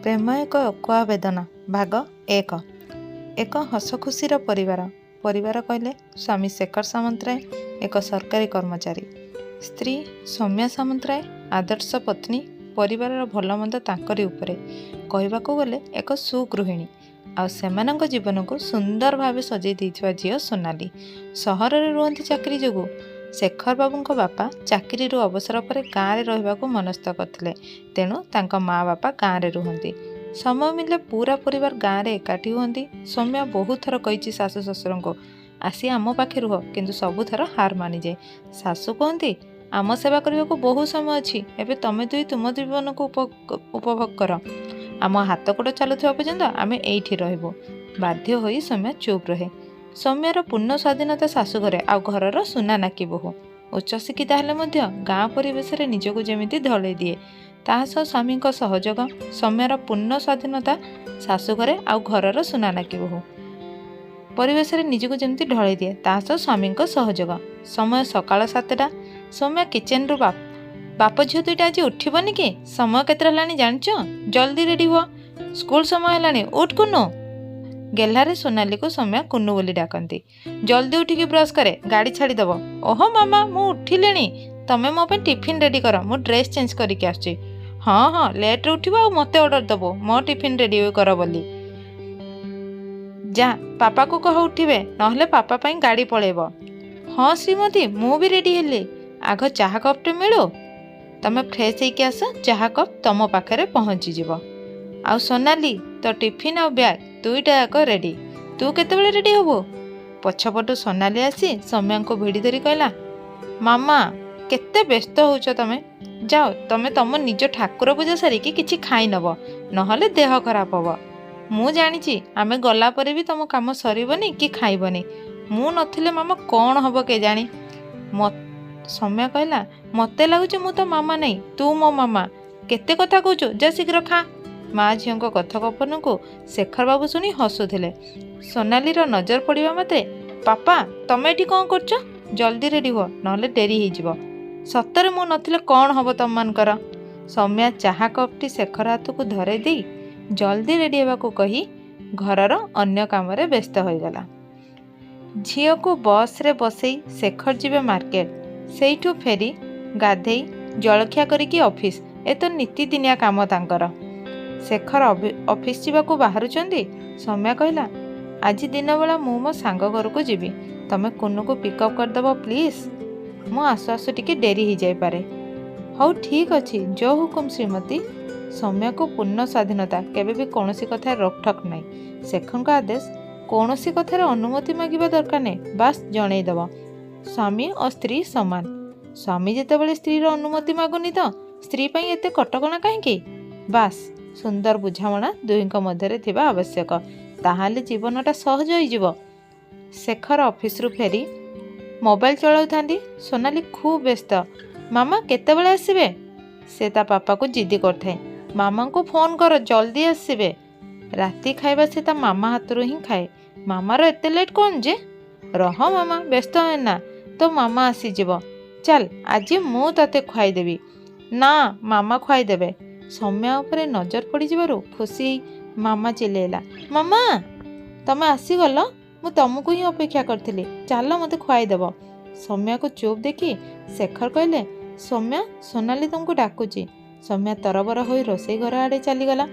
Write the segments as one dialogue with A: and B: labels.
A: ପ୍ରେମ ଏକ ଅକୁହା ବେଦନା ଭାଗ 1। ଏକ ହସଖୁସିର ପରିବାର କହିଲେ ସ୍ୱାମୀ ଶେଖର ସାମନ୍ତରାୟ ଏକ ସରକାରୀ କର୍ମଚାରୀ, ସ୍ତ୍ରୀ ସୌମ୍ୟା ସାମନ୍ତରାୟ ଆଦର୍ଶ ପତ୍ନୀ, ପରିବାରର ଭଲମନ୍ଦ ତାଙ୍କରି ଉପରେ, କହିବାକୁ ଗଲେ ଏକ ସୁଗୃହିଣୀ। ଆଉ ସେମାନଙ୍କ ଜୀବନକୁ ସୁନ୍ଦର ଭାବେ ସଜେଇ ଦେଇଥିବା ଝିଅ ସୋନାଲି। ସହରରେ ରୁହନ୍ତି ଚାକିରି ଯୋଗୁଁ। ଶେଖର ବାବୁଙ୍କ ବାପା ଚାକିରିରୁ ଅବସର ପରେ ଗାଁରେ ରହିବାକୁ ମନସ୍ଥ କରିଥିଲେ। ତେଣୁ ତାଙ୍କ ମା ବାପା ଗାଁରେ ରୁହନ୍ତି। ସମୟ ମିଳିଲେ ପୁରା ପରିବାର ଗାଁରେ ଏକାଠି ହୁଅନ୍ତି। ସୌମ୍ୟା ବହୁତ ଥର କହିଛି ଶାଶୁ ଶ୍ୱଶୁରଙ୍କୁ, ଆସି ଆମ ପାଖେ ରୁହ, କିନ୍ତୁ ସବୁଥର ହାର ମାନିଯାଏ। ଶାଶୁ କୁହନ୍ତି, ଆମ ସେବା କରିବାକୁ ବହୁ ସମୟ ଅଛି, ଏବେ ତମେ ଦୁଇ ତୁମ ଜୀବନକୁ ଉପଭୋଗ କର। ଆମ ହାତ ଗୋଡ଼ ଚାଲୁଥିବା ପର୍ଯ୍ୟନ୍ତ ଆମେ ଏଇଠି ରହିବୁ। ବାଧ୍ୟ ହୋଇ ସୌମ୍ୟା ଚୁପ୍ ରହେ। ସୌମ୍ୟାର ପୂର୍ଣ୍ଣ ସ୍ୱାଧୀନତା ଶାଶୁଘରେ, ଆଉ ଘରର ସୁନା ନାକି ବୋହୂ। ଉଚ୍ଚଶିକ୍ଷିତା ହେଲେ ମଧ୍ୟ ଗାଁ ପରିବେଶରେ ନିଜକୁ ଯେମିତି ଢଳେଇ ଦିଏ। ତାହା ସହ ସ୍ୱାମୀଙ୍କ ସହଯୋଗ। ସୌମ୍ୟାର ପୂର୍ଣ୍ଣ ସ୍ୱାଧୀନତା ଶାଶୁଘରେ, ଆଉ ଘରର ସୁନା ନାକି ବୋହୂ ପରିବେଶରେ ନିଜକୁ ଯେମିତି ଢଳେଇ ଦିଏ, ତାହା ସହ ସ୍ୱାମୀଙ୍କ ସହଯୋଗ। ସମୟ ସକାଳ 7ଟା। ସୌମ୍ୟା କିଚେନରୁ ବାପ ଝିଅ ଦୁଇଟା ଆଜି ଉଠିବନି କି? ସମୟ କେତେ ହେଲାଣି ଜାଣିଛ? ଜଲ୍ଦି ରେଡି ହୁଅ, ସ୍କୁଲ ସମୟ ହେଲାଣି, ଉଠ କୁନୁ। ଗେହ୍ଲାରେ ସୋନାଲିକୁ ସୌମ୍ୟା କୁନୁ ବୋଲି ଡାକନ୍ତି। ଜଲ୍ଦି ଉଠିକି ବ୍ରସ୍ କରେ, ଗାଡ଼ି ଛାଡ଼ିଦେବ। ଓହୋ ମାମା, ମୁଁ ଉଠିଲିଣି, ତମେ ମୋ ପାଇଁ ଟିଫିନ୍ ରେଡ଼ି କର, ମୁଁ ଡ୍ରେସ୍ ଚେଞ୍ଜ କରିକି ଆସୁଛି। ହଁ ଲେଟ୍ରେ ଉଠିବ, ଆଉ ମୋତେ ଅର୍ଡ଼ର ଦେବ ମୋ ଟିଫିନ୍ ରେଡ଼ି କର ବୋଲି। ଯା, ପାପାକୁ କହ ଉଠିବେ, ନହେଲେ ପାପା ପାଇଁ ଗାଡ଼ି ପଳେଇବ। ହଁ ଶ୍ରୀମତୀ, ମୁଁ ବି ରେଡ଼ି ହେଲି। ଆଗ ଚାହା କପ୍ଟେ ମିଳୁ, ତମେ ଫ୍ରେଶ୍ ହେଇକି ଆସ, ଚାହା କପ୍ ତମ ପାଖରେ ପହଞ୍ଚିଯିବ। ଆଉ ସୋନାଲି, ତୋ ଟିଫିନ୍ ଆଉ ବ୍ୟାଗ୍ ଦୁଇଟା ଯାକ ରେଡ଼ି। ତୁ କେତେବେଳେ ରେଡ଼ି ହବୁ? ପଛପଟୁ ସୋନାଲି ଆସି ସୌମ୍ୟାଙ୍କୁ ଭିଡ଼ି ଧରି କହିଲା, ମାମା କେତେ ବ୍ୟସ୍ତ ହେଉଛ ତମେ? ଯାଅ, ତମେ ତମ ନିଜ ଠାକୁର ପୂଜା ସାରିକି କିଛି ଖାଇ ନେବ, ନହେଲେ ଦେହ ଖରାପ ହେବ। ମୁଁ ଜାଣିଛି ଆମେ ଗଲା ପରେ ବି ତମ କାମ ସରିବନି କି ଖାଇବନି। ମୁଁ ନଥିଲେ ମାମା କ'ଣ ହେବ କେଜାଣି? ସୌମ୍ୟା କହିଲା, ମୋତେ ଲାଗୁଛି ମୁଁ ତ ମାମା ନାହିଁ, ତୁ ମୋ ମାମା। କେତେ କଥା କହୁଛୁ, ଯା ଶୀଘ୍ର ଖା। ମା ଝିଅଙ୍କ କଥୋପକଥନକୁ ଶେଖର ବାବୁ ଶୁଣି ହସୁଥିଲେ। ସୋନାଲିର ନଜର ପଡ଼ିବା ମାତ୍ରେ, ପାପା ତମେ ଏଠି କ'ଣ କରୁଛ? ଜଲ୍ଦି ରେଡ଼ି ହୁଅ, ନହେଲେ ଡେରି ହେଇଯିବ। ସତରେ ମୁଁ ନଥିଲେ କ'ଣ ହେବ ତମମାନଙ୍କର? ସୌମ୍ୟା ଚାହା କପ୍ଟି ଶେଖର ହାତକୁ ଧରେଇ ଦେଇ ଜଲ୍ଦି ରେଡ଼ି ହେବାକୁ କହି ଘରର ଅନ୍ୟ କାମରେ ବ୍ୟସ୍ତ ହୋଇଗଲା। ଝିଅକୁ ବସ୍ରେ ବସେଇ ଶେଖର ଯିବେ ମାର୍କେଟ। ସେଇଠୁ ଫେରି ଗାଧେଇ ଜଳଖିଆ କରିକି ଅଫିସ୍। ଏ ତ ନିତିଦିନିଆ କାମ ତାଙ୍କର। ଶେଖର ଅଫିସ୍ ଯିବାକୁ ବାହାରୁଛନ୍ତି। ସୌମ୍ୟା କହିଲା, ଆଜି ଦିନବେଳା ମୁଁ ମୋ ସାଙ୍ଗ ଘରକୁ ଯିବି, ତମେ କୁନୁକୁ ପିକଅପ୍ କରିଦେବ ପ୍ଲିଜ୍। ମୁଁ ଆସୁ ଆସୁ ଟିକେ ଡେରି ହେଇଯାଇପାରେ। ହଉ ଠିକ୍ ଅଛି, ଯୋ ହୁକୁମ ଶ୍ରୀମତୀ। ସୌମ୍ୟାକୁ ପୂର୍ଣ୍ଣ ସ୍ୱାଧୀନତା, କେବେ ବି କୌଣସି କଥାରେ ରୋକଠୋକ ନାହିଁ। ଶେଖରଙ୍କ ଆଦେଶ, କୌଣସି କଥାରେ ଅନୁମତି ମାଗିବା ଦରକାର ନାହିଁ, ବାସ୍ ଜଣେଇଦେବ। ସ୍ୱାମୀ ଓ ସ୍ତ୍ରୀ ସମାନ। ସ୍ୱାମୀ ଯେତେବେଳେ ସ୍ତ୍ରୀର ଅନୁମତି ମାଗୁନି ତ ସ୍ତ୍ରୀ ପାଇଁ ଏତେ କଟକଣା କାହିଁକି? ବାସ୍, ସୁନ୍ଦର ବୁଝାମଣା ଦୁହିଁଙ୍କ ମଧ୍ୟରେ ଥିବା ଆବଶ୍ୟକ, ତାହେଲେ ଜୀବନଟା ସହଜ ହୋଇଯିବ। ଶେଖର ଅଫିସରୁ ଫେରି ମୋବାଇଲ ଚଳାଉଥାନ୍ତି। ସୋନାଲି ଖୁବ୍ ବ୍ୟସ୍ତ। ମାମା କେତେବେଳେ ଆସିବେ? ସେ ତା ପାପାକୁ ଜିଦି କରିଥାଏ, ମାମାଙ୍କୁ ଫୋନ୍ କର, ଜଲ୍ଦି ଆସିବେ। ରାତି ଖାଇବା ସେ ତା ମାମା ହାତରୁ ହିଁ ଖାଏ। ମାମାର ଏତେ ଲେଟ୍ କ'ଣ ଯେ? ରହ ମାମା, ବ୍ୟସ୍ତ ହେନା, ତୋ ମାମା ଆସିଯିବ। ଚାଲ, ଆଜି ମୁଁ ତତେ ଖୁଆଇଦେବି। ନା, ମାମା ଖୁଆଇଦେବେ। ସୌମ୍ୟା ଉପରେ ନଜର ପଡ଼ିଯିବାରୁ ଖୁସି ହେଇ ମାମା ଚିଲେଇଲା, ମାମା ତମେ ଆସିଗଲ, ମୁଁ ତମକୁ ହିଁ ଅପେକ୍ଷା କରିଥିଲି, ଚାଲ ମୋତେ ଖୁଆଇଦେବ। ସୌମ୍ୟାକୁ ଚୁପ୍ ଦେଖି ଶେଖର କହିଲେ, ସୌମ୍ୟା, ସୋନାଲି ତମକୁ ଡାକୁଛି। ସୌମ୍ୟା ତରବର ହୋଇ ରୋଷେଇ ଘର ଆଡ଼େ ଚାଲିଗଲା।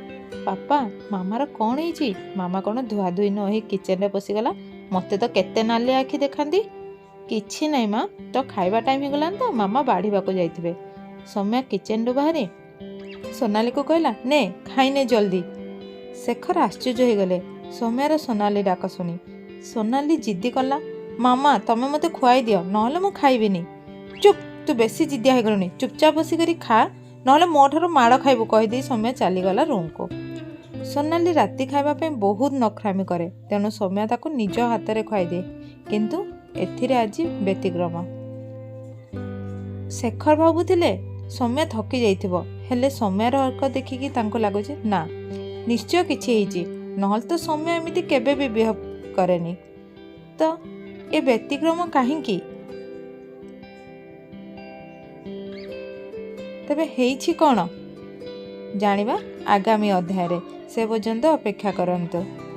A: ପାପା, ମାମାର କ'ଣ ହେଇଛି? ମାମା କ'ଣ ଧୁଆଧୁଇ ନ ହୋଇ କିଚେନରେ ପଶିଗଲା? ମୋତେ ତ କେତେ ନାଲି ଆଖି ଦେଖାନ୍ତି। କିଛି ନାହିଁ ମା, ତ ଖାଇବା ଟାଇମ୍ ହେଇଗଲାଣି ତ, ମାମା ବାଢ଼ିବାକୁ ଯାଇଥିବେ। ସୌମ୍ୟା କିଚେନରୁ ବାହାରି ସୋନାଲିକୁ କହିଲା, ନେ ଖାଇନେ ଜଲ୍ଦି। ଶେଖର ଆଶ୍ଚର୍ଯ୍ୟ ହେଇଗଲେ ସୌମ୍ୟାର ସୋନାଲି ଡାକ ଶୁଣି। ସୋନାଲି ଜିଦି କଲା, ମାମା ତମେ ମୋତେ ଖୁଆଇ ଦିଅ, ନହେଲେ ମୁଁ ଖାଇବିନି। ଚୁପ୍, ତୁ ବେଶୀ ଜିଦିଆ ହେଇଗଲୁଣି, ଚୁପଚାପ ବସିକରି ଖା, ନହେଲେ ମୋ ଠାରୁ ମାଡ଼ ଖାଇବୁ, କହିଦେଇ ସୌମ୍ୟା ଚାଲିଗଲା ରୁମ୍କୁ। ସୋନାଲି ରାତି ଖାଇବା ପାଇଁ ବହୁତ ନଖରାମି କରେ, ତେଣୁ ସୌମ୍ୟା ତାକୁ ନିଜ ହାତରେ ଖୁଆଇଦିଏ, କିନ୍ତୁ ଏଥିରେ ଆଜି ବ୍ୟତିକ୍ରମ। ଶେଖର ଭାବୁଥିଲେ ସୌମ୍ୟା ଥକି ଯାଇଥିବ, ହେଲେ ସୌମ୍ୟାର ହରକତ ଦେଖିକି ତାଙ୍କୁ ଲାଗୁଛି ନା, ନିଶ୍ଚୟ କିଛି ହେଇଛି, ନହେଲେ ତ ସୌମ୍ୟା ଏମିତି କେବେ ବି ବିହେଭ କରେନି। ତ ଏ ବ୍ୟତିକ୍ରମ କାହିଁକି? ତେବେ ହେଇଛି କ'ଣ? ଜାଣିବା ଆଗାମୀ ଅଧ୍ୟାୟରେ। ସେ ପର୍ଯ୍ୟନ୍ତ ଅପେକ୍ଷା କରନ୍ତୁ।